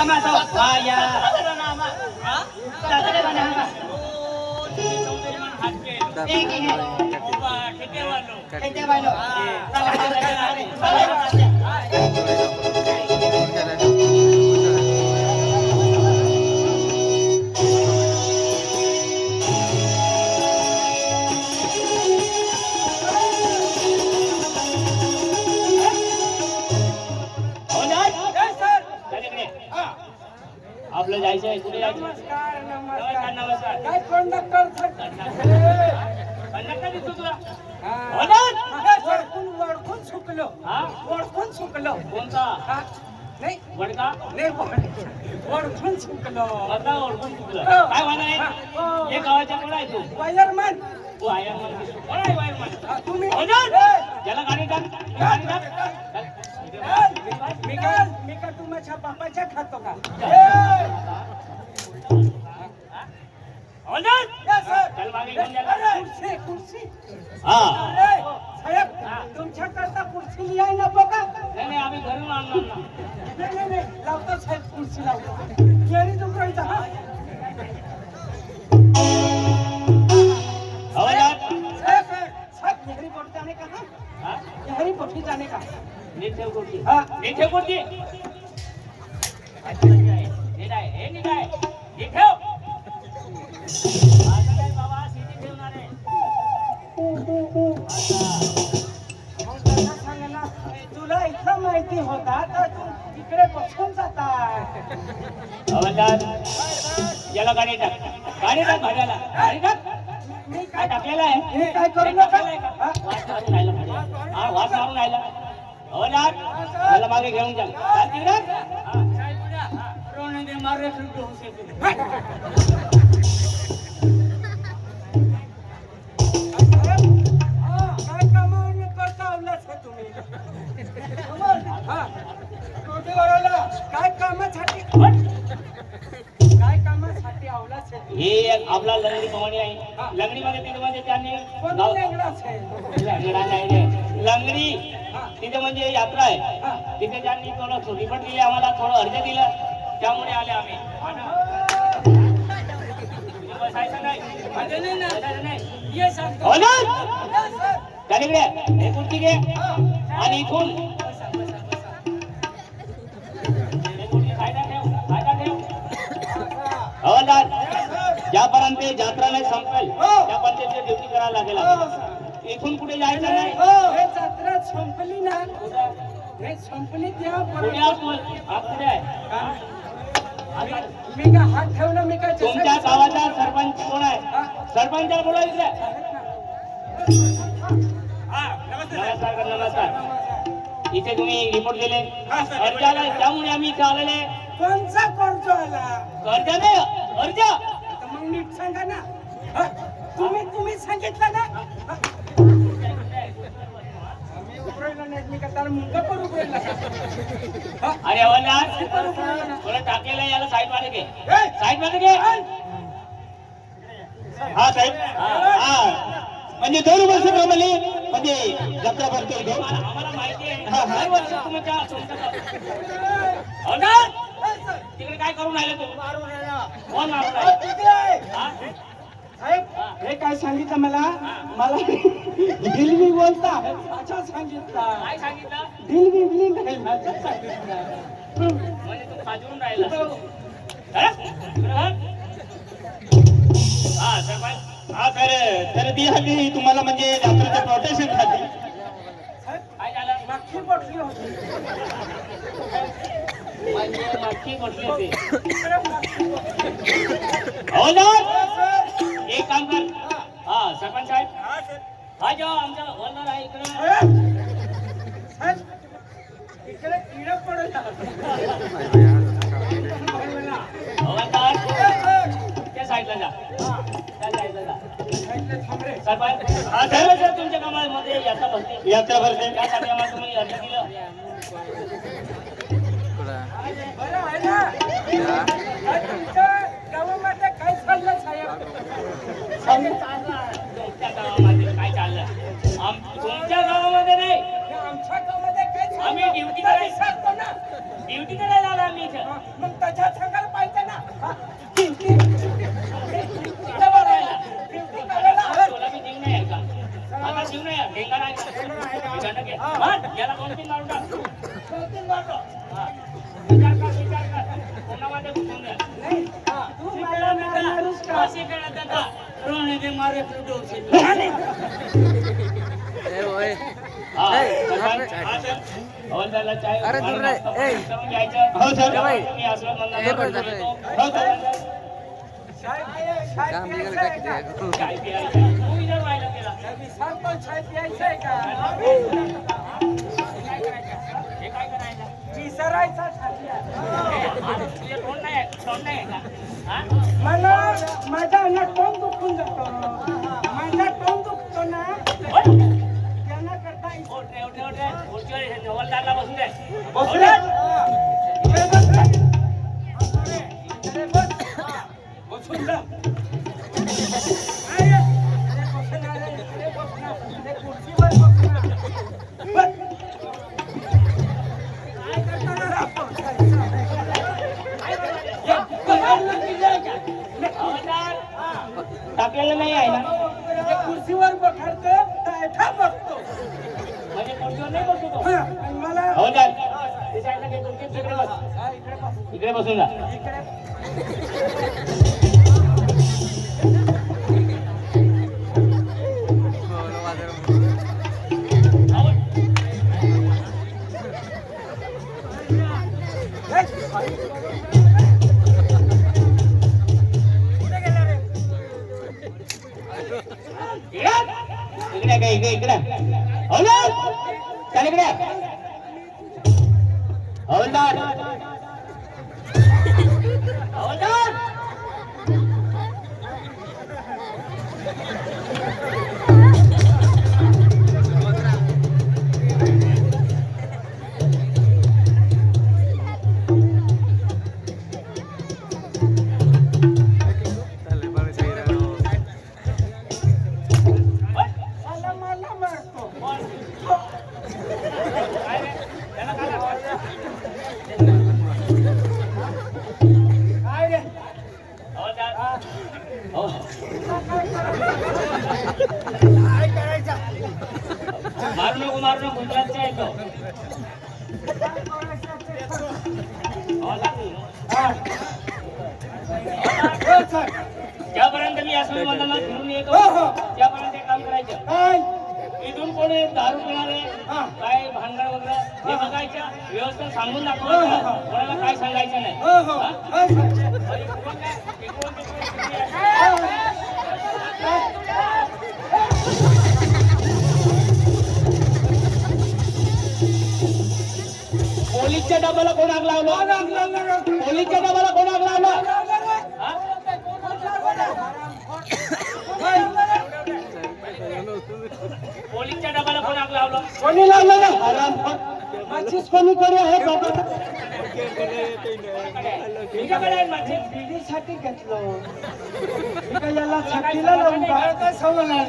नामा तो आया नामा हां दादा बना एक ही है ठेके वालों आपलं जायचं आहे कुठे जायचं? नमस्कार नमस्कार नमस्कार काय कंडक्टर कंडक्टर दिसतो तुला? वडखून सुकलो वडखून सुकलो कोणता नाही वडका नाही वडखून सुकलो आता वडखून सुकलो काय म्हणा नाही हे गावाच्या कोण आहे तू? वायरमन तू वायरमन कोण आहे वायरमन? तुम्ही ज्याला गाडी टाक गाडी टाक मी का तुमच्या बापाच्या खातो का? चल मागे घेऊन जा कुर्सी कुर्सी साहेब तुमच्या करता कुर्सी लिहाय नको का? नाही नाही आम्ही घरून आणणार ना. नाही लावतो साहेब कुर्सी लावतो केरी दुखरायचा हा साहेब नेहरी पोट जाने का हा नेहरी पोटी जाने का नीचे कुर्सी हां नीचे कुर्सी नीट आहे हे नीट आहे नीट ठेव आता काय बाबा सीटी ठेवणार आहे आता सांग ना तुला इथं माहिती होता तर तू इकडे बसून जाता हवालदार याला गाडी टाक भाड्याला गाडी टाक मी काय टाकलेला आहे हे काय करू नका वास मारून राहिला भाड्या वास मारून राहिला हवालदार याला मागे घेऊन जा चाल तिकडे रोने दे मारे सुटू होसे काय कामावर करता आवलाच आहे तुम्ही काय कामासाठी आवलाच आहे हे आपला लंगडी पवणी आहे लंगडीमध्ये तिथे म्हणजे त्यांनी लंगडी तिथे म्हणजे यात्रा आहे तिथे त्यांनी थोडं रिपट दिली आम्हाला थोडं अर्ज दिलं त्यामुळे आले आम्ही बसायचं नाही हे कुर्ती घे आणि इथून हवालदार ज्यापर्यंत यात्रा नाही संपेल त्यापर्यंत ड्युटी करायला लागेल इथून कुठे जायचं नाही यात्रा संपली ना संपली मी का हात ठेवला मी काय तुमच्या गावाचा सरपंच कोण आहे सरपंचाला बोला इकडे नमस्कार नमस्कार इथे तुम्ही रिपोर्ट दिले अर्ज आला त्यामुळे आम्ही इथे आलेले कोणचा कर्ज आला कर्ज नाही अर्ज मग नीट सांगा ना तुम्ही सांगितलं ना अरे थोडं टाकलेलं याला साईड मध्ये घे साईड मध्ये घे हा साहेब म्हणजे 2 वर्ष कामाले म्हणजे जत्रा भरतो आम्हाला माहिती आहे वर्ष तुमच्या तिकडे काय करून राहिले तू कोण साहेब हे काय सांगितलं मला दिलवी बोलता अच्छा सांगितलं काय सांगितलं दिलवी नाही सांगितलं म्हणजे तू खाजून राहिला हा सरपंच हा तर ती हवी तुम्हाला म्हणजे यात्रेचं प्रोटेक्शन खाती काय झालं मागची पटली होती म्हणजे मागची पटली होती हो ना एक काम कर हा सरपंच साहेब हा जेव्हा आमचा ओनर आहे इकडे किडा पडला त्या साईडला जा त्या साईडला जा सरपंच हा सर तुमच्या कामामध्ये यात्रा भरते त्यासाठी आम्हाला तुम्ही अर्ज दिलं बरं आहे ना गावामध्ये काय चाललं साहेब तुमच्या गावामध्ये काय चाललं तुमच्या गावामध्ये नाही आमच्या गावामध्ये काय आम्ही ड्युटी करायला सांगतो ना ड्युटी करायला आलो आम्ही इथं मग त्याच्या विचारतो. विचार कर. कोणामध्ये घुसून द्या. तू मला मारणारच का? अशी करत आता. रोहने दे मारे फ्लूटो से. हवालदारला चाय अरे दूर रे. करून घ्यायचं. हो सर. मी आश्रम हे पण मंदिरात झालं. हो सर. काम बिघडलं काय किती आहे? काय प्यायचं? तू इथं राहिला त्याला. सरपंच चाय प्यायचंय का? काय करायचं? हे काय करायचं? विसरायचा ठरला. तुझे तोंड नाही का? हा? मला माझा अन्न तोंड दुखून जातो. माझा तोंड दुखतो ना त्यांना करता उठ रे. खुर्चीवर हे हवालदारला बसून दे. बसू दे. इकडे बस रे. इकडे बस. बसून जा. अरे बसणार रे. इकडे बसणार. इकडे खुर्चीवर बसणार. बस. काय करणार आपण? हवालदार टाकलेलं नाही आहे ना? खुर्चीवर बसतो ऐठा बसतो. म्हणजे खुर्चीवर नाही बसतो तो. आणि मला हवालदार ते साईडला घे. तुमच्या तिकडे बस. इकडे बस. इकडे बसून जा. इकडे इकडे हवालदार चल इकडे. हवालदार मला मारतो. काय रे? काय करायचं? मारू नको गुजरातचा येतो. ज्यापर्यंत मी असं मैदानात फिरून येतो त्यापर्यंत एक काम करायचं. काय? इथून कोणी दारू पिणारे काय भांडण वगैरे हे बघायचं. व्यवस्था सांगून दाखवायचं. कोणाला काय सांगायचं नाही. पोलीसच्या डब्याला कोण आग लावलं? पोलीसच्या डब्याला कोण आग लावलं? पोलीसच्या डब्याला कोण आग लावलं? कोणी लावलं ना? माचीस कोणीकडे आहे बाबा? तुझ्याकडे आहे माझी. बिडीसाठी घेतलं. मी काय याला छातीला लावून बाहेर काय सवय नाही.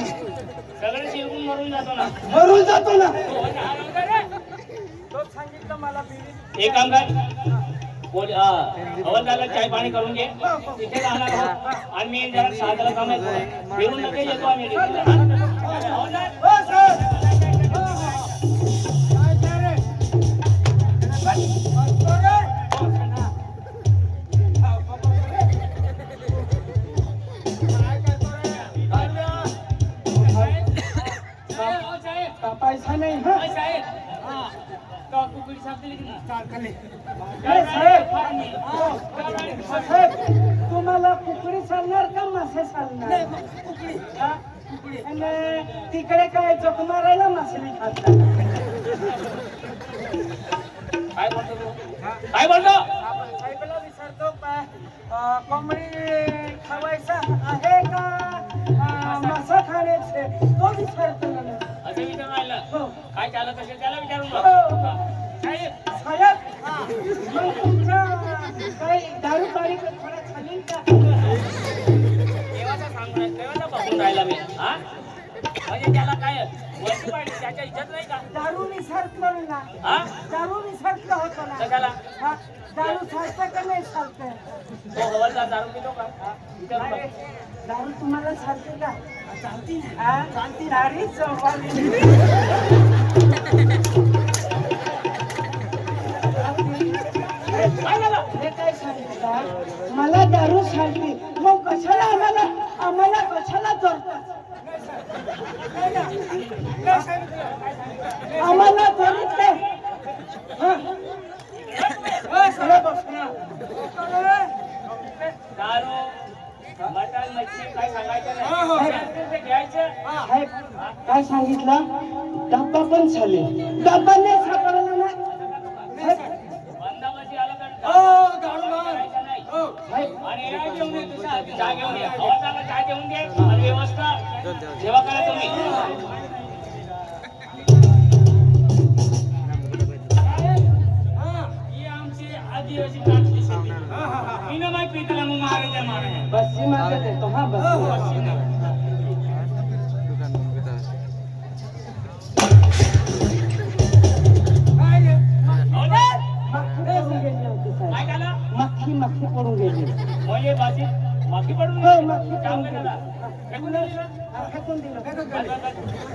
सगळे शिरून मरून जातो ना. मरून जातो ना. तो सांगितलं मला बिडी. एक काम कर. हवालदारला चाय पाणी करून घे. तिथे राहणार आहोत. आणि मी जरा साधारण काम आहे. फिरून नका येतो आम्ही. हवालदार हो सर. काय काय रे? बसतो रे. पैसा नाही तुम्हाला कुकडी चालणार का मासे चालणार? आणि तिकडे काय जोक मारायला मासली खातात. काय बोलतो तू? काय बोलतो? साहेबला विचारतो कोंबडी खावायचा आहे का मासा खाण्याचे? तो विचारतो ना. असं विचारून राहिलं. काय चालत असेल त्याला विचारून बघ. साहेब साहेब मग तुमचा काही दारू पाणी थोडा चालेल का? देवाचा सांगून देवाचा बघून राहिला मी. हा म्हणजे त्याला काय वरती पाहिजे त्याच्या इज्जत नाही का? दारू निसरतो ना. हा दारू निसरतो होतो ना. कशाला? हा, दारू चालतं का नाही चालतं? तो हवालदार दारू पितो का? विचारून बघ. दारू तुम्हाला चालते का? चालती ना. चालती दारी चौपाली. काय झालं? हे काय सांगितलं मला दारू सांगते मग कशाला आम्हाला कशाला जोडतात आम्हाला जोडत नाही दारू मटण मच्छी काय सांगायचं नाही ते घ्यायचं. साहेब काय सांगितलं डब्बा पण झाले डब्बा नाही सापडला ना बंदाबाजी आला तर करायचं नाही. आणि चहा घेऊन ये तुझ्या चहा घेऊन ये हवादाला चहा घेऊन दे आणि व्यवस्था सेवा करा तुम्ही. ही आमची आदिवासी प्रांतची शेती. मी ना माहिती पितला मग महाराजा महाराज बस्सी मागे देतो हा बस्सी काय झालं? मक्खी पडून गेली म्हणजे माखी पडून हो, माखी काम पडून केलं. फेकून दिलं? फेकून दिलं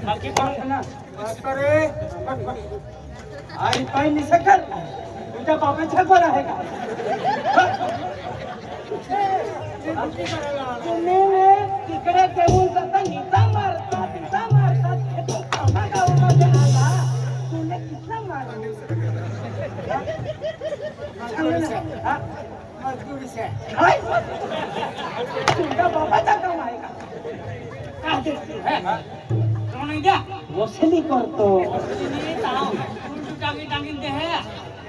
माखी पडून आई पाय निसकल तुझ्या बाबाच्या कोण आहे का तुम्ही तिकडे देऊन जाता निता मारतात हे तो आम्हा गावामध्ये आला तुने कितना मारलं काय? तुझ्या बाबाचा काम आहे का वसुली करतो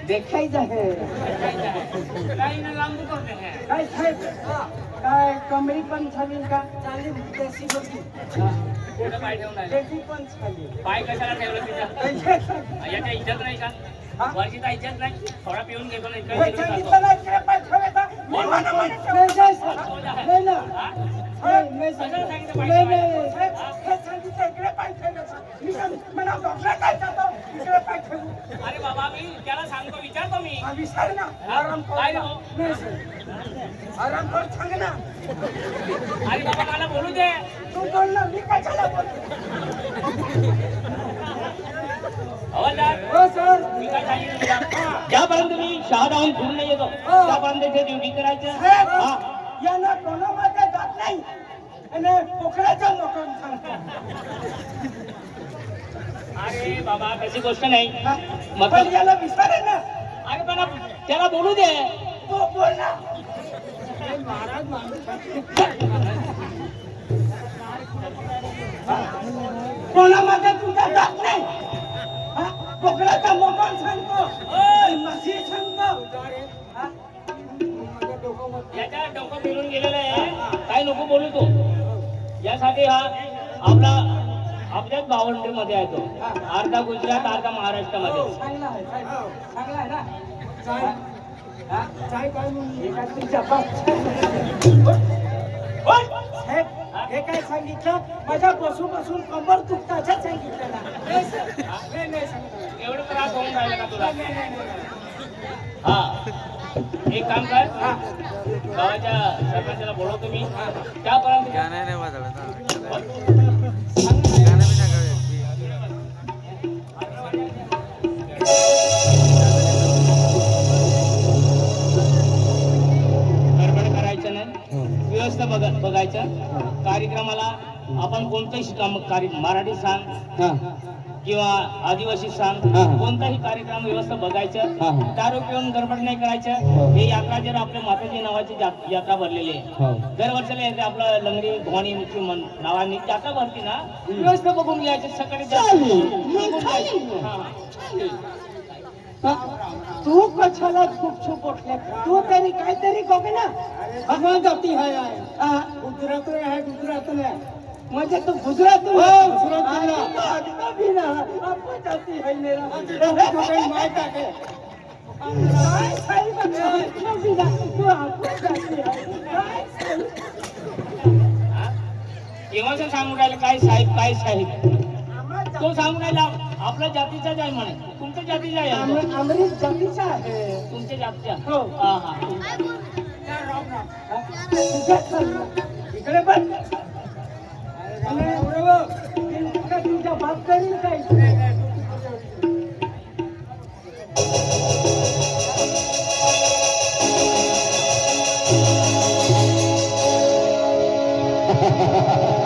देखायचं आहे काय साहेब काय कमरी पण झाली का देशी देशी पण झाली पाय कशाला ठेवलं तिच्या याच्या इज्जत नाही का? वरचीचा इज्जत नाही थोडा पिऊन घेतो नाही अरे बाबा मी त्याला सांगतो विचारतो मी विचार ना काय नको? आराम कर सांग ना अरे बाबा मला बोलू दे. तू बोल ना मी कशाला बोलतो हवालदार हो सर मी काय सांगितलं तुला? ज्यापर्यंत मी शहादाहून फिरून नाही येतो त्यापर्यंत इथे ड्युटी करायचं. साहेब हा. यांना कोणामध्ये जात नाही आणि पोकळ्याच्या लोकांना सांगतो अरे बाबा तशी गोष्ट नाही. पण याला विचारे ना अरे पण त्याला बोलू दे. तू बोल ना महाराज कोणामध्ये तुझा जात नाही पोकळ्याचा मोबाईल सांगतो मशी सांगतो याच्या डोकं फिरून गेलेलं आहे. काय नको बोलू तो. यासाठी हा आपला आपल्याच भावंडीमध्ये आहे तो. अर्धा गुजरात अर्धा महाराष्ट्रामध्ये. चांगला आहे चांगला आहे ना चाय काय म्हणून तुमच्या साहेब हे काय सांगितलं माझ्या बसून कंबर दुखताच्या सांगितलं ना एवढं त्रास होऊन राहिला का तुला? हा एक काम कर गावाच्या सरपंचाला बोलवतो मी त्यापर्यंत गडबड करायचं नाही. व्यवस्था बघायचं. कार्यक्रमाला आपण कोणतंही मराठी सांग किंवा आदिवासी सांग कोणताही कार्यक्रम व्यवस्था बघायचं. दारू पिऊन गडबड नाही करायचं. हे यात्रा जर आपल्या माताजी नावाची यात्रा भरलेली आहे. दरवर्षीला येते आपलं लंगडी भवानी नावाने यात्रा भरती ना. व्यवस्था बघून घ्यायची. सकाळी तू कशाला खूप उठले तू तरी काहीतरी बघ ना भगवान जाती है गुजरात आहे गुजरात म्हणजे तू गुजरात भी ना आपको जाती है मेरा मायका के काय साहेब तू आपको जाती है केव्हाच सांगून राहिलं काय साहेब तो सांगून राहिला आपल्या जातीचाच आहे म्हणे. तुमच्या जातीचा आहे. आमरी जातीचा आहे तुमच्या जातीचा. हो हा हा तुझ्या